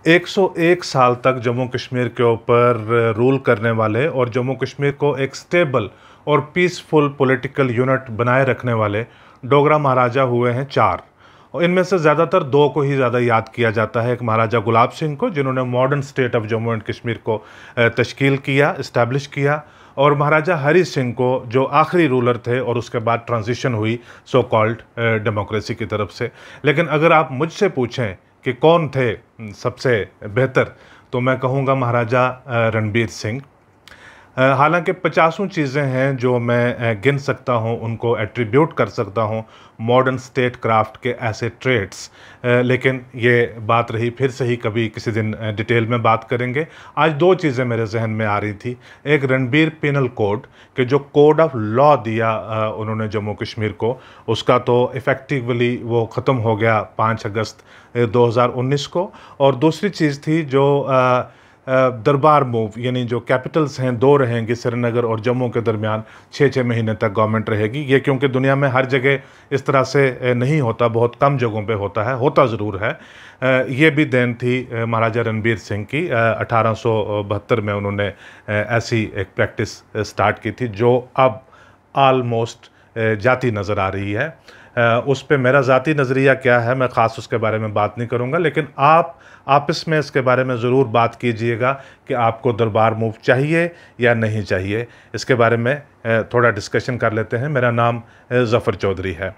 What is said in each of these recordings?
101 साल तक जम्मू कश्मीर के ऊपर रूल करने वाले और जम्मू कश्मीर को एक स्टेबल और पीसफुल पॉलिटिकल यूनिट बनाए रखने वाले डोगरा महाराजा हुए हैं 4। और इनमें से ज़्यादातर 2 को ही ज़्यादा याद किया जाता है। एक महाराजा गुलाब सिंह को, जिन्होंने modern state of Jammu and Kashmir को तश्कील किया, इस्टेब्लिश किया, और महाराजा हरी सिंह को, जो आखिरी रूलर थे और उसके बाद ट्रांजिशन हुई सो कॉल्ड डेमोक्रेसी की तरफ से। लेकिन अगर आप मुझसे पूछें कि कौन थे सबसे बेहतर, तो मैं कहूँगा महाराजा रणबीर सिंह। हालांकि 50 चीज़ें हैं जो मैं गिन सकता हूँ, उनको एट्रीब्यूट कर सकता हूँ मॉडर्न स्टेट क्राफ्ट के ऐसे ट्रेड्स, लेकिन ये बात रही, फिर से ही कभी किसी दिन डिटेल में बात करेंगे। आज 2 चीज़ें मेरे जहन में आ रही थी। एक रणबीर पिनल कोड के जो कोड ऑफ लॉ दिया उन्होंने जम्मू कश्मीर को, उसका तो इफ़ेक्टिवली वो ख़त्म हो गया 5 अगस्त 2019 को। और दूसरी चीज़ थी जो दरबार मूव, यानी जो कैपिटल्स हैं 2 रहेंगी, श्रीनगर और जम्मू के दरमियान 6-6 महीने तक गवर्नमेंट रहेगी। ये क्योंकि दुनिया में हर जगह इस तरह से नहीं होता, बहुत कम जगहों पे होता है, होता ज़रूर है। ये भी देन थी महाराजा रणबीर सिंह की। 1872 में उन्होंने ऐसी एक प्रैक्टिस स्टार्ट की थी जो अब आलमोस्ट जाती नज़र आ रही है। उस पे मेरा ज़ाती नज़रिया क्या है, मैं ख़ास उसके बारे में बात नहीं करूँगा, लेकिन आप आपस में इसके बारे में ज़रूर बात कीजिएगा कि आपको दरबार मूव चाहिए या नहीं चाहिए। इसके बारे में थोड़ा डिस्कशन कर लेते हैं। मेरा नाम ज़फ़र चौधरी है।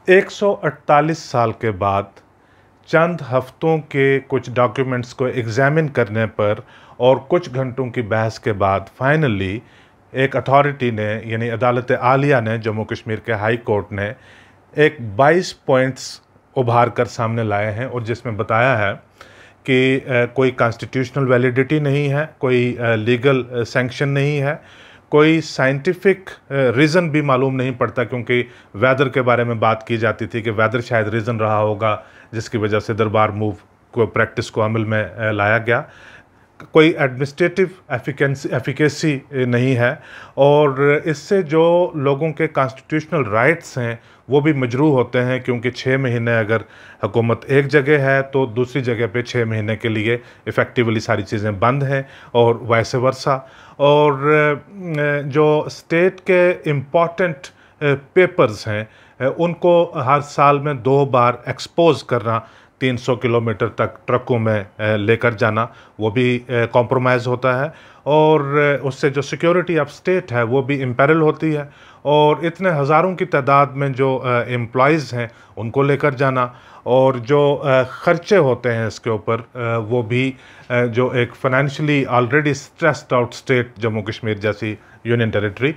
148 साल के बाद चंद हफ्तों के कुछ डॉक्यूमेंट्स को एग्ज़ामिन करने पर और कुछ घंटों की बहस के बाद फाइनली एक अथॉरिटी ने, यानी अदालत आलिया ने, जम्मू कश्मीर के हाई कोर्ट ने एक 22 पॉइंट्स उभार कर सामने लाए हैं, और जिसमें बताया है कि कोई कॉन्स्टिट्यूशनल वैलिडिटी नहीं है, कोई लीगल सैंक्शन नहीं है, कोई साइंटिफिक रीज़न भी मालूम नहीं पड़ता, क्योंकि वेदर के बारे में बात की जाती थी कि वेदर शायद रीज़न रहा होगा जिसकी वजह से दरबार मूव को, प्रैक्टिस को अमल में लाया गया। कोई एडमिनिस्ट्रेटिव एफिकेसी नहीं है, और इससे जो लोगों के कॉन्स्टिट्यूशनल राइट्स हैं वो भी मजरूह होते हैं, क्योंकि 6 महीने अगर हुकूमत एक जगह है तो दूसरी जगह पे 6 महीने के लिए इफ़ेक्टिवली सारी चीज़ें बंद हैं, और वैसे वर्सा। और जो स्टेट के इम्पॉर्टेंट पेपर्स हैं उनको हर साल में 2 बार एक्सपोज करना, 300 किलोमीटर तक ट्रकों में लेकर जाना, वो भी कॉम्प्रोमाइज़ होता है, और उससे जो सिक्योरिटी ऑफ स्टेट है वो भी इम्पेरल होती है, और इतने हज़ारों की तादाद में जो एम्प्लॉइज़ हैं उनको लेकर जाना, और जो ख़र्चे होते हैं इसके ऊपर वो भी जो एक financially already stressed out state Jammu Kashmir जैसी यूनियन टेरिटरी,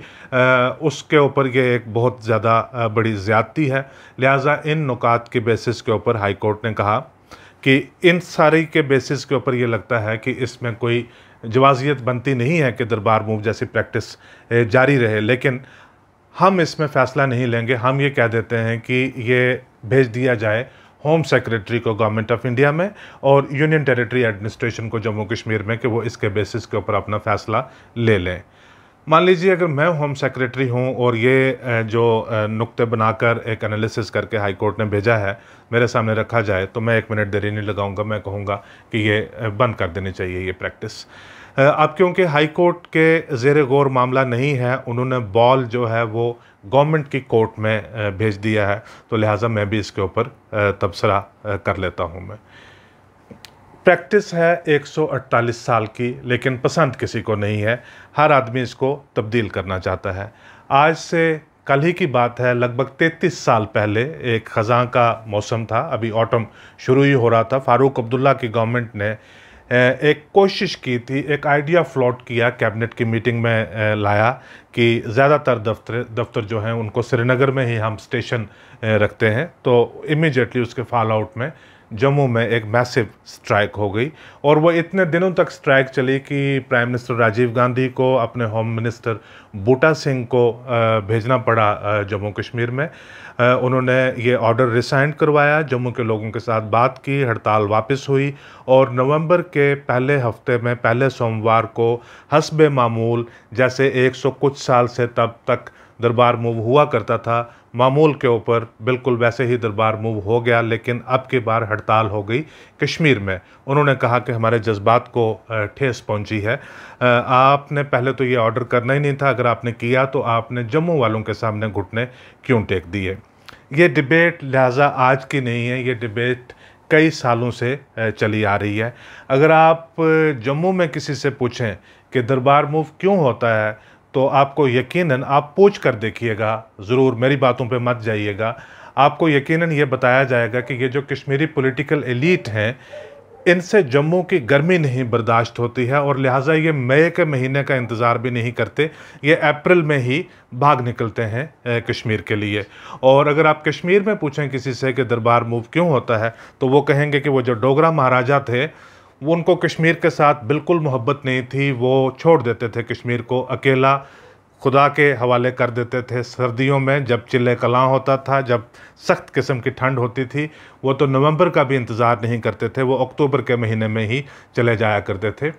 उसके ऊपर ये एक बहुत ज़्यादा बड़ी ज़्यादती है। लिहाजा इन नुकात के बेसिस के ऊपर हाई कोर्ट ने कहा कि इन सारी के बेसिस के ऊपर ये लगता है कि इसमें कोई जवाजियत बनती नहीं है कि दरबार मूव जैसी प्रैक्टिस जारी रहे, लेकिन हम इसमें फ़ैसला नहीं लेंगे। हम ये कह देते हैं कि ये भेज दिया जाए होम सेक्रेटरी को गवर्नमेंट ऑफ इंडिया में, और यूनियन टेरिटरी एडमिनिस्ट्रेशन को जम्मू कश्मीर में, कि वो इसके बेसिस के ऊपर अपना फ़ैसला ले लें। मान लीजिए अगर मैं होम सेक्रेटरी हूं और ये जो नुक्ते बनाकर एक एनालिसिस करके हाई कोर्ट ने भेजा है मेरे सामने रखा जाए, तो मैं 1 मिनट देरी नहीं लगाऊंगा, मैं कहूँगा कि ये बंद कर देनी चाहिए ये प्रैक्टिस। अब क्योंकि हाई कोर्ट के ज़ेर गौर मामला नहीं है, उन्होंने बॉल जो है वो गवर्नमेंट की कोर्ट में भेज दिया है, तो लिहाजा मैं भी इसके ऊपर तबसरा कर लेता हूँ। मैं प्रैक्टिस है 148 साल की, लेकिन पसंद किसी को नहीं है। हर आदमी इसको तब्दील करना चाहता है। आज से कल ही की बात है, लगभग 33 साल पहले एक ख़ज़ां का मौसम था, अभी ऑटम शुरू ही हो रहा था। फ़ारूक अब्दुल्ला की गवर्नमेंट ने एक कोशिश की थी, एक आइडिया फ्लोट किया, कैबिनेट की मीटिंग में लाया कि ज़्यादातर दफ्तर जो हैं उनको श्रीनगर में ही हम स्टेशन रखते हैं। तो इमीडिएटली उसके फॉल आउट में जम्मू में एक मैसिव स्ट्राइक हो गई, और वो इतने दिनों तक स्ट्राइक चली कि प्राइम मिनिस्टर राजीव गांधी को अपने होम मिनिस्टर बूटा सिंह को भेजना पड़ा जम्मू कश्मीर में। उन्होंने ये ऑर्डर रिसाइन करवाया, जम्मू के लोगों के साथ बात की, हड़ताल वापस हुई, और नवंबर के पहले हफ्ते में, पहले सोमवार को हस्बे मामूल, जैसे 100 कुछ साल से तब तक दरबार मूव हुआ करता था, मामूल के ऊपर बिल्कुल वैसे ही दरबार मूव हो गया, लेकिन अब की बार हड़ताल हो गई कश्मीर में। उन्होंने कहा कि हमारे जज्बात को ठेस पहुंची है। आपने पहले तो ये ऑर्डर करना ही नहीं था, अगर आपने किया तो आपने जम्मू वालों के सामने घुटने क्यों टेक दिए। ये डिबेट लिहाजा आज की नहीं है, ये डिबेट कई सालों से चली आ रही है। अगर आप जम्मू में किसी से पूछें कि दरबार मूव क्यों होता है, तो आपको यकीनन, आप पूछ कर देखिएगा ज़रूर, मेरी बातों पे मत जाइएगा, आपको यकीनन ये बताया जाएगा कि ये जो कश्मीरी पॉलिटिकल एलीट हैं, इनसे जम्मू की गर्मी नहीं बर्दाश्त होती है और लिहाजा ये मई के महीने का इंतज़ार भी नहीं करते, ये अप्रैल में ही भाग निकलते हैं कश्मीर के लिए। और अगर आप कश्मीर में पूछें किसी से कि दरबार मूव क्यों होता है, तो वो कहेंगे कि वो जो डोगरा महाराजा थे, वो उनको कश्मीर के साथ बिल्कुल मोहब्बत नहीं थी, वो छोड़ देते थे कश्मीर को अकेला, खुदा के हवाले कर देते थे। सर्दियों में जब चिल्ले कलां होता था, जब सख्त किस्म की ठंड होती थी, वो तो नवंबर का भी इंतज़ार नहीं करते थे, वो अक्टूबर के महीने में ही चले जाया करते थे।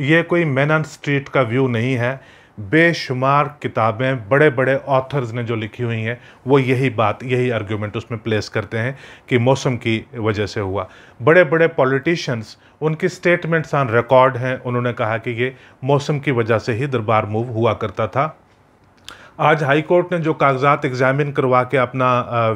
ये कोई मेनन स्ट्रीट का व्यू नहीं है। बेशुमार किताबें बड़े बड़े ऑथर्स ने जो लिखी हुई हैं, वो यही बात, यही आर्ग्यूमेंट उसमें प्लेस करते हैं कि मौसम की वजह से हुआ। बड़े बड़े पॉलिटिशियंस, उनकी स्टेटमेंट्स ऑन रिकॉर्ड हैं, उन्होंने कहा कि ये मौसम की वजह से ही दरबार मूव हुआ करता था। आज हाई कोर्ट ने जो कागजात एग्जामिन करवा के अपना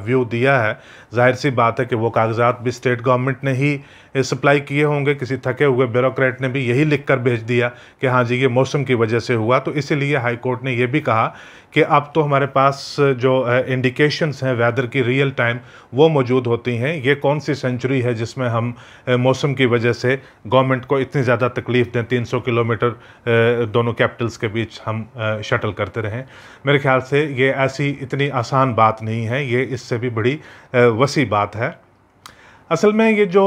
व्यू दिया है, जाहिर सी बात है कि वो कागजात भी स्टेट गवर्नमेंट ने ही सप्लाई किए होंगे, किसी थके हुए ब्यूरोक्रेट ने भी यही लिखकर भेज दिया कि हाँ जी ये मौसम की वजह से हुआ। तो इसीलिए हाई कोर्ट ने ये भी कहा कि अब तो हमारे पास जो इंडिकेशंस हैं वेदर की रियल टाइम, वो मौजूद होती हैं। ये कौन सी सेंचुरी है जिसमें हम मौसम की वजह से गवर्नमेंट को इतनी ज़्यादा तकलीफ़ दें, 300 किलोमीटर दोनों कैपिटल्स के बीच हम शटल करते रहें। मेरे ख्याल से ये ऐसी इतनी आसान बात नहीं है, ये इससे भी बड़ी वसी बात है। असल में ये जो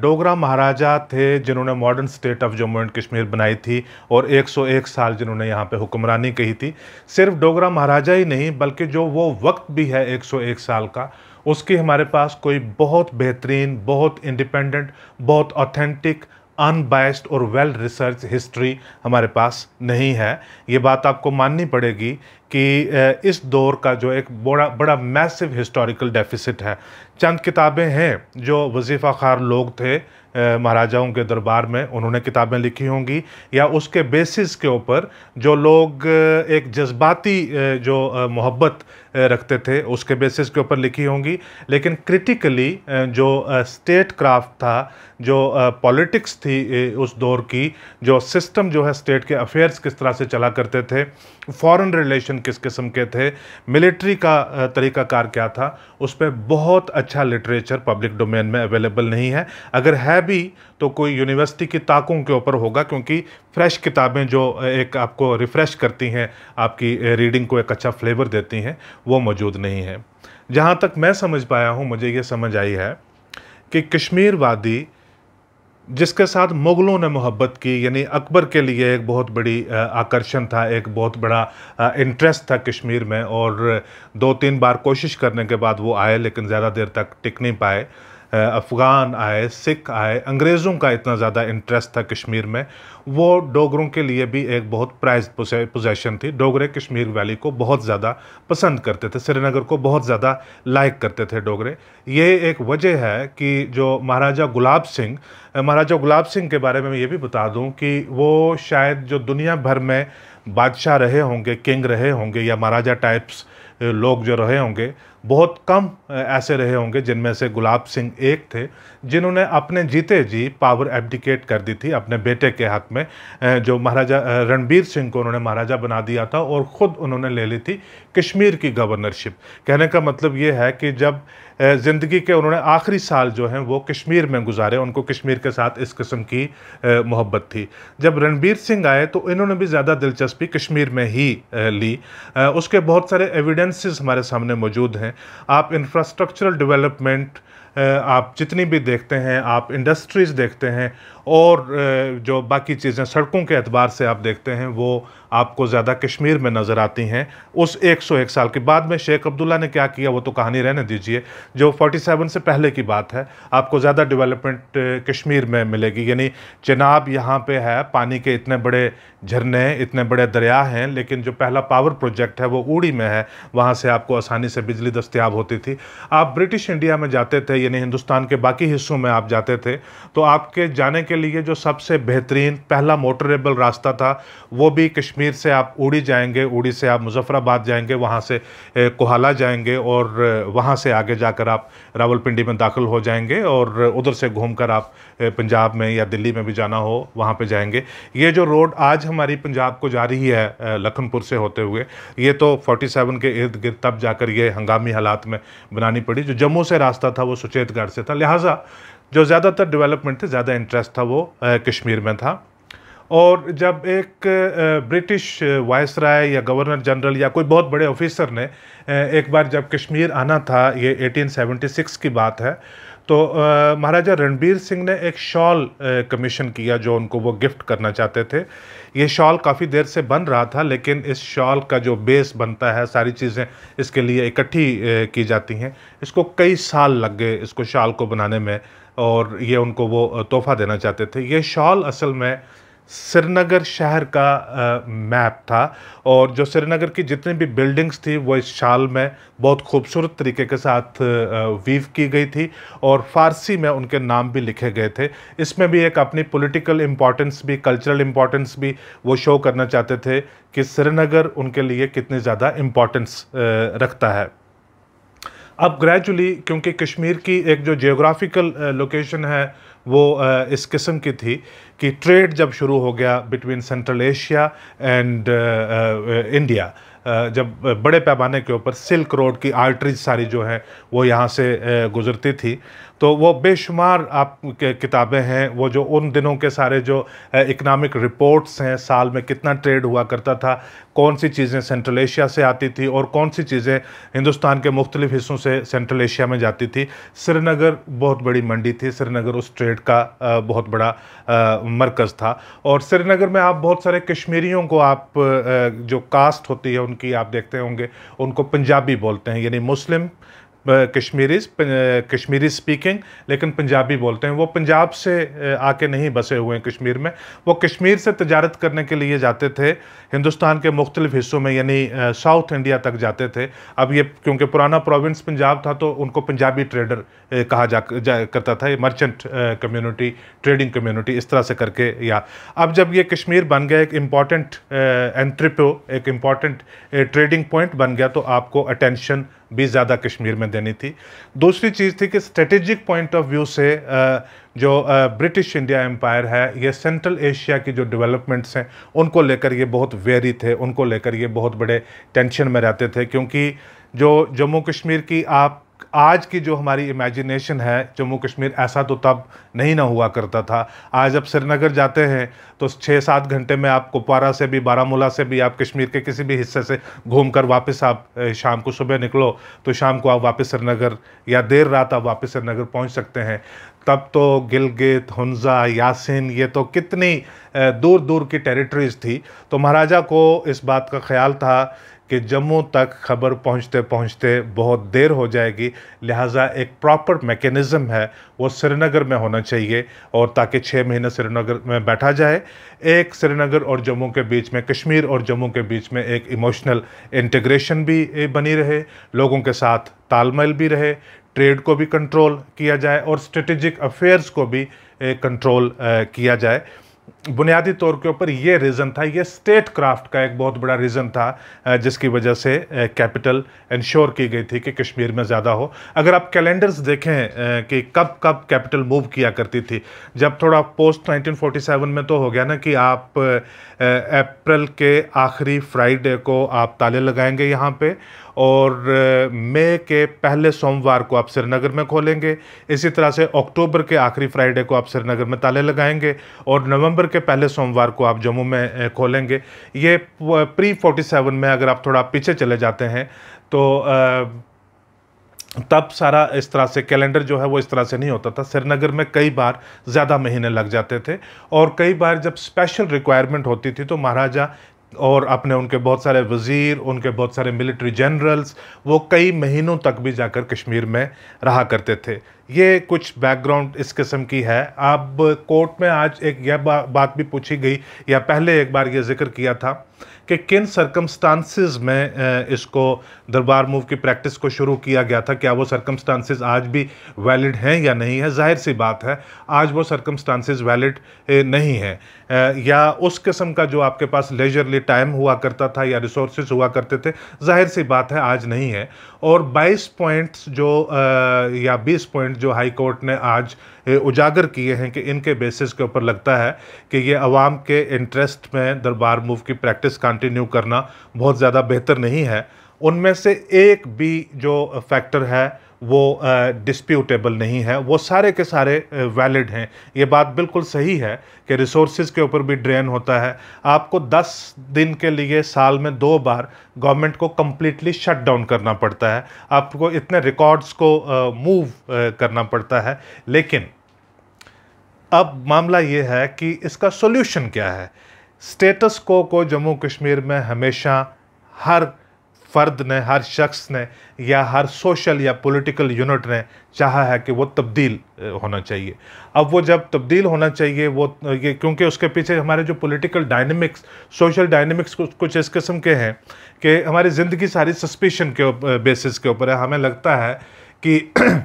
डोगरा महाराजा थे जिन्होंने modern state of Jammu and Kashmir बनाई थी और 101 साल जिन्होंने यहाँ पे हुक्मरानी कही थी, सिर्फ डोगरा महाराजा ही नहीं बल्कि जो वो वक्त भी है 101 साल का, उसकी हमारे पास कोई बहुत बेहतरीन, बहुत इंडिपेंडेंट, बहुत ऑथेंटिक, अनबायस्ड और वेल रिसर्च हिस्ट्री हमारे पास नहीं है। ये बात आपको माननी पड़ेगी कि इस दौर का जो एक बड़ा बड़ा मैसिव हिस्टोरिकल डेफिसिट है। चंद किताबें हैं जो वजीफ़ा ख़ार लोग थे महाराजाओं के दरबार में, उन्होंने किताबें लिखी होंगी, या उसके बेसिस के ऊपर जो लोग एक जज्बाती जो मोहब्बत रखते थे उसके बेसिस के ऊपर लिखी होंगी। लेकिन क्रिटिकली जो स्टेट क्राफ्ट था, जो पॉलिटिक्स थी उस दौर की, जो सिस्टम जो है स्टेट के अफेयर्स किस तरह से चला करते थे, फॉरेन रिलेशन किस किस्म के थे, मिलिट्री का तरीक़ाकार क्या था, उस पर बहुत अच्छा लिटरेचर पब्लिक डोमेन में अवेलेबल नहीं है। अगर है भी तो कोई यूनिवर्सिटी की ताकों के ऊपर होगा, क्योंकि फ्रेश किताबें जो एक आपको रिफ़्रेश करती हैं, आपकी रीडिंग को एक अच्छा फ्लेवर देती हैं, वो मौजूद नहीं है। जहाँ तक मैं समझ पाया हूँ, मुझे ये समझ आई है कि कश्मीर वादी जिसके साथ मुग़लों ने मोहब्बत की, यानी अकबर के लिए एक बहुत बड़ी आकर्षण था, एक बहुत बड़ा इंटरेस्ट था कश्मीर में, और 2-3 बार कोशिश करने के बाद वो आए लेकिन ज़्यादा देर तक टिक नहीं पाए। अफ़गान आए, सिख आए, अंग्रेज़ों का इतना ज़्यादा इंटरेस्ट था कश्मीर में, वो डोगरों के लिए भी एक बहुत प्राइज्ड पोजेशन थी। डोगरे कश्मीर वैली को बहुत ज़्यादा पसंद करते थे, श्रीनगर को बहुत ज़्यादा लाइक करते थे डोगरे। ये एक वजह है कि जो महाराजा गुलाब सिंह के बारे में मैं ये भी बता दूं कि वो शायद जो दुनिया भर में बादशाह रहे होंगे, किंग रहे होंगे, या महाराजा टाइप्स लोग जो रहे होंगे, बहुत कम ऐसे रहे होंगे जिनमें से गुलाब सिंह एक थे, जिन्होंने अपने जीते जी पावर एब्डिकेट कर दी थी अपने बेटे के हक़ में। जो महाराजा रणबीर सिंह को उन्होंने महाराजा बना दिया था और ख़ुद उन्होंने ले ली थी कश्मीर की गवर्नरशिप। कहने का मतलब ये है कि जब ज़िंदगी के उन्होंने आखिरी साल जो हैं वो कश्मीर में गुजारे, उनको कश्मीर के साथ इस किस्म की मोहब्बत थी। जब रणबीर सिंह आए तो इन्होंने भी ज़्यादा दिलचस्पी कश्मीर में ही ली। उसके बहुत सारे एविडेंसेस हमारे सामने मौजूद हैं। आप इंफ्रास्ट्रक्चरल डेवलपमेंट आप जितनी भी देखते हैं, आप इंडस्ट्रीज़ देखते हैं, और जो बाकी चीज़ें सड़कों के एतबार से आप देखते हैं, वो आपको ज़्यादा कश्मीर में नज़र आती हैं उस 101 साल के बाद में। शेख अब्दुल्ला ने क्या किया वो तो कहानी रहने दीजिए, जो 47 से पहले की बात है, आपको ज़्यादा डेवलपमेंट कश्मीर में मिलेगी। यानी चिनाब यहाँ पे है, पानी के इतने बड़े झरने, इतने बड़े दरिया हैं, लेकिन जो पहला पावर प्रोजेक्ट है वो ऊड़ी में है, वहाँ से आपको आसानी से बिजली दस्तयाब होती थी। आप ब्रिटिश इंडिया में जाते थे, यानी हिंदुस्तान के बाकी हिस्सों में आप जाते थे, तो आपके जाने के लिए जो सबसे बेहतरीन पहला मोटरेबल रास्ता था वो भी कश्मीर से आप ऊड़ी जाएंगे, ऊड़ी से आप मुजफ्फराबाद जाएंगे, वहाँ से कोहाला जाएंगे और वहाँ से आगे जाकर आप रावलपिंडी में दाखिल हो जाएंगे और उधर से घूमकर आप पंजाब में या दिल्ली में भी जाना हो वहाँ पे जाएंगे। ये जो रोड आज हमारी पंजाब को जा रही है लखनपुर से होते हुए, ये तो 47 के इर्द गिर्द तब जाकर ये हंगामी हालात में बनानी पड़ी। जो जम्मू से रास्ता था वो सुचेतगढ़ से था, लिहाजा जो ज़्यादातर डेवलपमेंट थे, ज़्यादा इंटरेस्ट था वो कश्मीर में था। और जब एक ब्रिटिश वायसराय या गवर्नर जनरल या कोई बहुत बड़े ऑफिसर ने एक बार जब कश्मीर आना था, ये 1876 की बात है, तो महाराजा रणबीर सिंह ने एक शॉल कमीशन किया जो उनको वो गिफ्ट करना चाहते थे। ये शॉल काफ़ी देर से बन रहा था, लेकिन इस शॉल का जो बेस बनता है, सारी चीज़ें इसके लिए इकट्ठी की जाती हैं, इसको कई साल लग गए इसको शॉल को बनाने में, और ये उनको वो तोहफ़ा देना चाहते थे। ये शॉल असल में श्रीनगर शहर का मैप था, और जो श्रीनगर की जितनी भी बिल्डिंग्स थी वो इस शाल में बहुत खूबसूरत तरीके के साथ वीव की गई थी, और फ़ारसी में उनके नाम भी लिखे गए थे। इसमें भी एक अपनी पॉलिटिकल इम्पोर्टेंस भी, कल्चरल इम्पोर्टेंस भी वो शो करना चाहते थे कि श्रीनगर उनके लिए कितनी ज़्यादा इम्पोर्टेंस रखता है। अब ग्रेजुअली, क्योंकि कश्मीर की एक जो जियोग्राफिकल लोकेशन है वो इस किस्म की थी कि ट्रेड जब शुरू हो गया between central Asia and India, जब बड़े पैमाने के ऊपर सिल्क रोड की आर्टरीज सारी जो हैं वो यहाँ से गुज़रती थी, तो वो बेशुमार आप किताबें हैं वो जो उन दिनों के सारे जो इकनॉमिक रिपोर्ट्स हैं, साल में कितना ट्रेड हुआ करता था, कौन सी चीज़ें सेंट्रल एशिया से आती थी और कौन सी चीज़ें हिंदुस्तान के मुख्तलिफ हिस्सों से सेंट्रल एशिया में जाती थी। श्रीनगर बहुत बड़ी मंडी थी, श्रीनगर उस ट्रेड का बहुत बड़ा मरकज़ था। और श्रीनगर में आप बहुत सारे कश्मीरियों को, आप जो कास्ट होती है उनकी आप देखते होंगे, उनको पंजाबी बोलते हैं, यानी मुस्लिम कश्मीरी स्पीकिंग, लेकिन पंजाबी बोलते हैं। वो पंजाब से आके नहीं बसे हुए हैं कश्मीर में, वो कश्मीर से तजारत करने के लिए जाते थे हिंदुस्तान के मुख्तलिफ हिस्सों में, यानी साउथ इंडिया तक जाते थे। अब ये क्योंकि पुराना प्रोविंस पंजाब था तो उनको पंजाबी ट्रेडर कहा करता था, ये मर्चेंट कम्युनिटी, ट्रेडिंग कम्युनिटी, इस तरह से करके। या अब जब ये कश्मीर बन गया एक इम्पॉर्टेंट एंट्रीपो, एक इम्पॉर्टेंट ट्रेडिंग पॉइंट बन गया, तो आपको अटेंशन भी ज़्यादा कश्मीर में देनी थी। दूसरी चीज़ थी कि स्ट्रेटेजिक पॉइंट ऑफ व्यू से जो ब्रिटिश इंडिया एम्पायर है, ये सेंट्रल एशिया की जो डेवलपमेंट्स हैं उनको लेकर ये बहुत वेरी थे, उनको लेकर ये बहुत बड़े टेंशन में रहते थे, क्योंकि जो जम्मू कश्मीर की आप आज की जो हमारी इमेजिनेशन है, जम्मू कश्मीर ऐसा तो तब नहीं ना हुआ करता था। आज आप श्रीनगर जाते हैं तो 6-7 घंटे में आप कुपवारा से भी, बारामूला से भी, आप कश्मीर के किसी भी हिस्से से घूमकर वापस आप शाम को, सुबह निकलो तो शाम को आप वापस श्रीनगर, या देर रात आप वापस श्रीनगर पहुंच सकते हैं। तब तो गिलगित, हुंजा, यासीन, ये तो कितनी दूर दूर की टेरिटरीज थी। तो महाराजा को इस बात का ख्याल था कि जम्मू तक खबर पहुंचते पहुंचते बहुत देर हो जाएगी, लिहाजा एक प्रॉपर मैकेनिज़्म है वो श्रीनगर में होना चाहिए, और ताकि 6 महीने श्रीनगर में बैठा जाए, एक श्रीनगर और जम्मू के बीच में, कश्मीर और जम्मू के बीच में एक इमोशनल इंटीग्रेशन भी बनी रहे, लोगों के साथ तालमेल भी रहे, ट्रेड को भी कंट्रोल किया जाए और स्ट्रेटेजिक अफेयर्स को भी कंट्रोल किया जाए। बुनियादी तौर के ऊपर ये रीज़न था, ये स्टेट क्राफ्ट का एक बहुत बड़ा रीज़न था जिसकी वजह से कैपिटल इंश्योर की गई थी कि कश्मीर में ज़्यादा हो। अगर आप कैलेंडर्स देखें कि कब कब कैपिटल मूव किया करती थी, जब थोड़ा पोस्ट 1947 में तो हो गया ना कि आप अप्रैल के आखिरी फ्राइडे को आप ताले लगाएंगे यहाँ पे, और मई के पहले सोमवार को आप श्रीनगर में खोलेंगे। इसी तरह से अक्टूबर के आखिरी फ्राइडे को आप श्रीनगर में ताले लगाएंगे, और नवंबर के पहले सोमवार को आप जम्मू में खोलेंगे। ये प्री 47 में अगर आप थोड़ा पीछे चले जाते हैं तो तब सारा इस तरह से कैलेंडर जो है वो इस तरह से नहीं होता था। श्रीनगर में कई बार ज़्यादा महीने लग जाते थे, और कई बार जब स्पेशल रिक्वायरमेंट होती थी तो महाराजा और अपने उनके बहुत सारे वज़ीर, उनके बहुत सारे मिलिट्री जनरल्स, वो कई महीनों तक भी जाकर कश्मीर में रहा करते थे। ये कुछ बैकग्राउंड इस किस्म की है। अब कोर्ट में आज एक यह बात भी पूछी गई, या पहले एक बार ये जिक्र किया था कि किन सर्कमस्टांसिस में इसको दरबार मूव की प्रैक्टिस को शुरू किया गया था। क्या वो सर्कमस्टांसिस आज भी वैलिड हैं या नहीं है? जाहिर सी बात है आज वो सर्कमस्टांसिस वैलिड नहीं है, या उस किस्म का जो आपके पास लेजरली टाइम हुआ करता था या रिसोर्सेज हुआ करते थे, जाहिर सी बात है आज नहीं है। और 22 पॉइंट्स जो या 20 पॉइंट जो हाई कोर्ट ने आज उजागर किए हैं कि इनके बेसिस के ऊपर लगता है कि ये अवाम के इंटरेस्ट में दरबार मूव की प्रैक्टिस कंटिन्यू करना बहुत ज़्यादा बेहतर नहीं है, उनमें से एक भी जो फैक्टर है वो डिस्प्यूटेबल नहीं है, वो सारे के सारे वैलिड हैं। ये बात बिल्कुल सही है कि रिसोर्सेज के ऊपर भी ड्रेन होता है। आपको 10 दिन के लिए साल में 2 बार गवर्नमेंट को कम्प्लीटली शट डाउन करना पड़ता है, आपको इतने रिकॉर्ड्स को मूव करना पड़ता है। लेकिन अब मामला ये है कि इसका सॉल्यूशन क्या है। स्टेटस को जम्मू कश्मीर में हमेशा हर फ़र्द ने, हर शख्स ने, या हर सोशल या पॉलिटिकल यूनिट ने चाहा है कि वो तब्दील होना चाहिए। अब वो जब तब्दील होना चाहिए, वो ये क्योंकि उसके पीछे हमारे जो पॉलिटिकल डायनेमिक्स, सोशल डायनेमिक्स कुछ इस किस्म के हैं कि हमारी ज़िंदगी सारी सस्पिशन के बेसिस के ऊपर है। हमें लगता है कि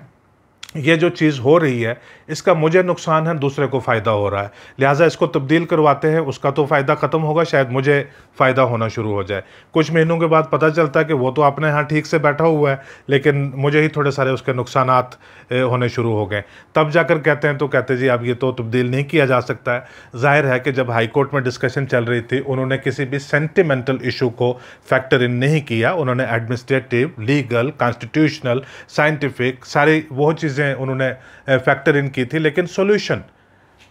ये जो चीज़ हो रही है इसका मुझे नुकसान है, दूसरे को फ़ायदा हो रहा है, लिहाजा इसको तब्दील करवाते हैं, उसका तो फ़ायदा ख़त्म होगा, शायद मुझे फ़ायदा होना शुरू हो जाए। कुछ महीनों के बाद पता चलता है कि वो तो अपने यहाँ ठीक से बैठा हुआ है, लेकिन मुझे ही थोड़े सारे उसके नुकसानात होने शुरू हो गए। तब जाकर कहते हैं, तो कहते जी अब ये तो तब्दील नहीं किया जा सकता है। जाहिर है कि जब हाई कोर्ट में डिस्कशन चल रही थी, उन्होंने किसी भी सेंटिमेंटल इशू को फैक्टर इन नहीं किया। उन्होंने एडमिनिस्ट्रेटिव, लीगल, कॉन्स्टिट्यूशनल, साइंटिफिक सारी वो चीज़ें उन्होंने फैक्टर इन की थी। लेकिन सॉल्यूशन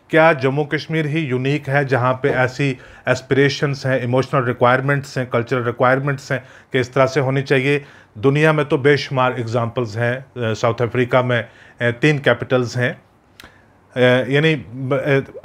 क्या जम्मू कश्मीर ही यूनिक है जहाँ पे ऐसी एस्पिरेशंस हैं, इमोशनल रिक्वायरमेंट्स हैं, कल्चरल रिक्वायरमेंट्स हैं कि इस तरह से होनी चाहिए? दुनिया में तो बेशुमार एग्जांपल्स हैं। साउथ अफ्रीका में 3 कैपिटल्स हैं, यानी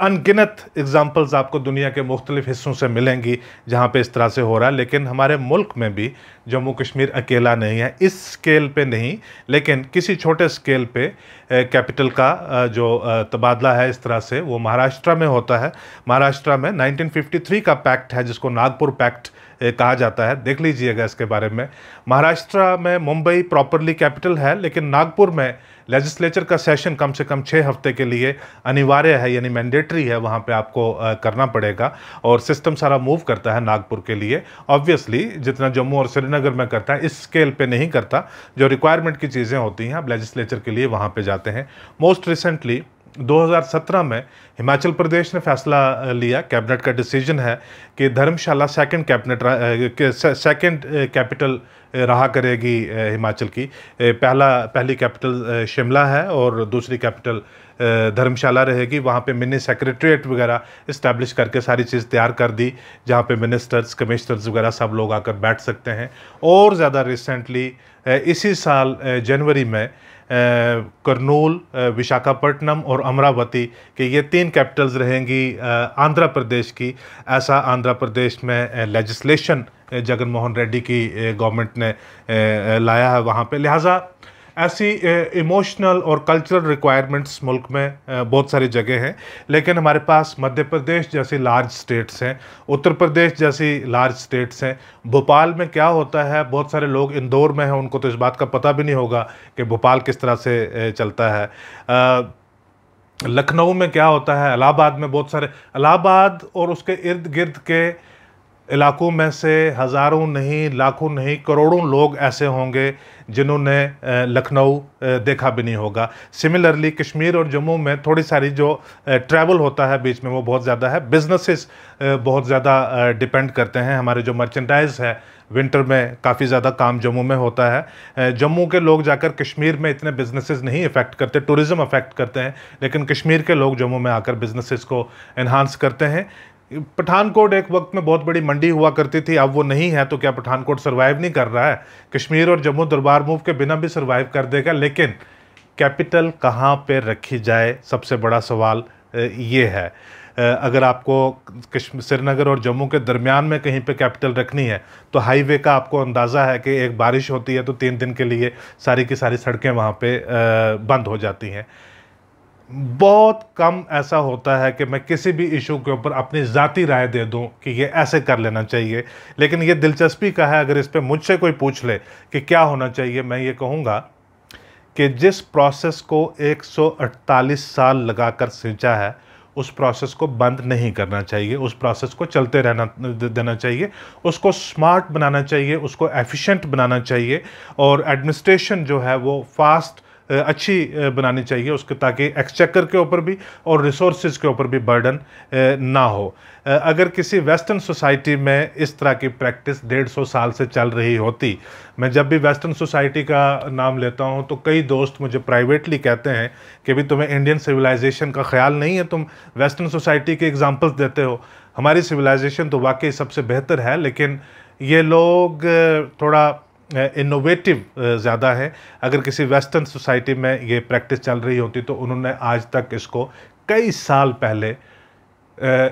अनगिनत एग्जांपल्स आपको दुनिया के मुख्तलिफ हिस्सों से मिलेंगी जहाँ पे इस तरह से हो रहा है। लेकिन हमारे मुल्क में भी जम्मू कश्मीर अकेला नहीं है, इस स्केल पे नहीं, लेकिन किसी छोटे स्केल पे कैपिटल का जो तबादला है इस तरह से वो महाराष्ट्र में होता है। महाराष्ट्र में 1953 का पैक्ट है जिसको नागपुर पैक्ट कहा जाता है, देख लीजिएगा इसके बारे में। महाराष्ट्र में मुंबई प्रॉपरली कैपिटल है, लेकिन नागपुर में लेजिस्लेचर का सेशन कम से कम 6 हफ्ते के लिए अनिवार्य है, यानी मैंडेटरी है, वहाँ पे आपको करना पड़ेगा। और सिस्टम सारा मूव करता है नागपुर के लिए, ऑब्वियसली जितना जम्मू और श्रीनगर में करता है इस स्केल पे नहीं करता। जो रिक्वायरमेंट की चीज़ें होती हैं आप लेजिस्लेचर के लिए वहाँ पे जाते हैं। मोस्ट रिसेंटली 2017 में हिमाचल प्रदेश ने फैसला लिया, कैबिनेट का डिसीजन है कि धर्मशाला सेकंड कैपिटल रहा करेगी हिमाचल की। पहली कैपिटल शिमला है और दूसरी कैपिटल धर्मशाला रहेगी। वहाँ पे मिनी सेक्रेटरीट वगैरह इस्टेब्लिश करके सारी चीज़ तैयार कर दी, जहाँ पे मिनिस्टर्स, कमिश्नर्स वगैरह सब लोग आकर बैठ सकते हैं। और ज़्यादा रिसेंटली इसी साल जनवरी में करनूल, विशाखापट्टनम और अमरावती के ये 3 कैपिटल्स रहेंगी आंध्र प्रदेश की। ऐसा आंध्र प्रदेश में लेजिस्लेशन जगन मोहन रेड्डी की गवर्नमेंट ने लाया है वहाँ पे। लिहाजा ऐसी इमोशनल और कल्चरल रिक्वायरमेंट्स मुल्क में बहुत सारी जगह हैं। लेकिन हमारे पास मध्य प्रदेश जैसी लार्ज स्टेट्स हैं, उत्तर प्रदेश जैसी लार्ज स्टेट्स हैं। भोपाल में क्या होता है, बहुत सारे लोग इंदौर में हैं, उनको तो इस बात का पता भी नहीं होगा कि भोपाल किस तरह से चलता है। लखनऊ में क्या होता है, इलाहाबाद में बहुत सारे, इलाहाबाद और उसके इर्द गिर्द के इलाकों में से हज़ारों नहीं, लाखों नहीं, करोड़ों लोग ऐसे होंगे जिन्होंने लखनऊ देखा भी नहीं होगा। सिमिलरली कश्मीर और जम्मू में थोड़ी सारी जो ट्रैवल होता है बीच में वो बहुत ज़्यादा है। बिजनेसेस बहुत ज़्यादा डिपेंड करते हैं। हमारे जो मर्चेंडाइज है विंटर में काफ़ी ज़्यादा काम जम्मू में होता है। जम्मू के लोग जाकर कश्मीर में इतने बिजनेसेस नहीं इफ़ेक्ट करते, टूरिज़्म अफेक्ट करते हैं, लेकिन कश्मीर के लोग जम्मू में आकर बिजनेसेस को एनहांस करते हैं। पठानकोट एक वक्त में बहुत बड़ी मंडी हुआ करती थी, अब वो नहीं है, तो क्या पठानकोट सर्वाइव नहीं कर रहा है? कश्मीर और जम्मू दरबार मूव के बिना भी सर्वाइव कर देगा। लेकिन कैपिटल कहाँ पे रखी जाए, सबसे बड़ा सवाल ये है। अगर आपको श्रीनगर और जम्मू के दरमियान में कहीं पे कैपिटल रखनी है तो हाईवे का आपको अंदाज़ा है कि एक बारिश होती है तो 3 दिन के लिए सारी की सारी सड़कें वहाँ पे बंद हो जाती हैं। बहुत कम ऐसा होता है कि मैं किसी भी इशू के ऊपर अपनी ज़ाती राय दे दूं कि ये ऐसे कर लेना चाहिए, लेकिन ये दिलचस्पी का है। अगर इस पे मुझसे कोई पूछ ले कि क्या होना चाहिए, मैं ये कहूँगा कि जिस प्रोसेस को 148 साल लगाकर सिंचा है उस प्रोसेस को बंद नहीं करना चाहिए, उस प्रोसेस को चलते रहना देना चाहिए, उसको स्मार्ट बनाना चाहिए, उसको एफिशिएंट बनाना चाहिए और एडमिनिस्ट्रेशन जो है वो फास्ट अच्छी बनानी चाहिए उसके, ताकि एक्सचेकर के ऊपर भी और रिसोर्सेज के ऊपर भी बर्डन ना हो। अगर किसी वेस्टर्न सोसाइटी में इस तरह की प्रैक्टिस 150 साल से चल रही होती, मैं जब भी वेस्टर्न सोसाइटी का नाम लेता हूं तो कई दोस्त मुझे प्राइवेटली कहते हैं कि भी तुम्हें इंडियन सिविलाइजेशन का ख्याल नहीं है, तुम वेस्टर्न सोसाइटी के एग्जांपल्स देते हो। हमारी सिविलाइजेशन तो वाकई सबसे बेहतर है, लेकिन ये लोग थोड़ा इनोवेटिव ज़्यादा है। अगर किसी वेस्टर्न सोसाइटी में ये प्रैक्टिस चल रही होती तो उन्होंने आज तक इसको कई साल पहले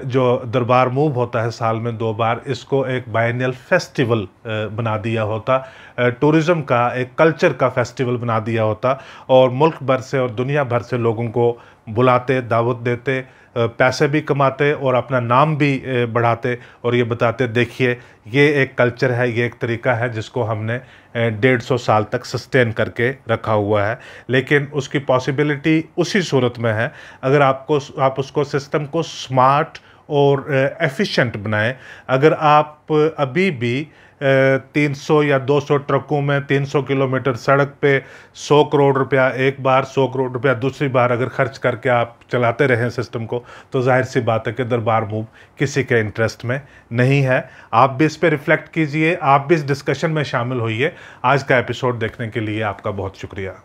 जो दरबार मूव होता है साल में 2 बार, इसको एक बायनियल फेस्टिवल बना दिया होता, टूरिज़्म का एक कल्चर का फेस्टिवल बना दिया होता और मुल्क भर से और दुनिया भर से लोगों को बुलाते, दावत देते, पैसे भी कमाते और अपना नाम भी बढ़ाते और ये बताते देखिए ये एक कल्चर है, ये एक तरीका है जिसको हमने 150 साल तक सस्टेन करके रखा हुआ है। लेकिन उसकी पॉसिबिलिटी उसी सूरत में है अगर आप उसको सिस्टम को स्मार्ट और एफिशिएंट बनाएं। अगर आप अभी भी 300 या 200 ट्रकों में 300 किलोमीटर सड़क पे 100 करोड़ रुपया एक बार, 100 करोड़ रुपया दूसरी बार अगर खर्च करके आप चलाते रहें सिस्टम को, तो जाहिर सी बात है कि दरबार मूव किसी के इंटरेस्ट में नहीं है। आप भी इस पर रिफ्लेक्ट कीजिए, आप भी इस डिस्कशन में शामिल होइए। आज का एपिसोड देखने के लिए आपका बहुत शुक्रिया।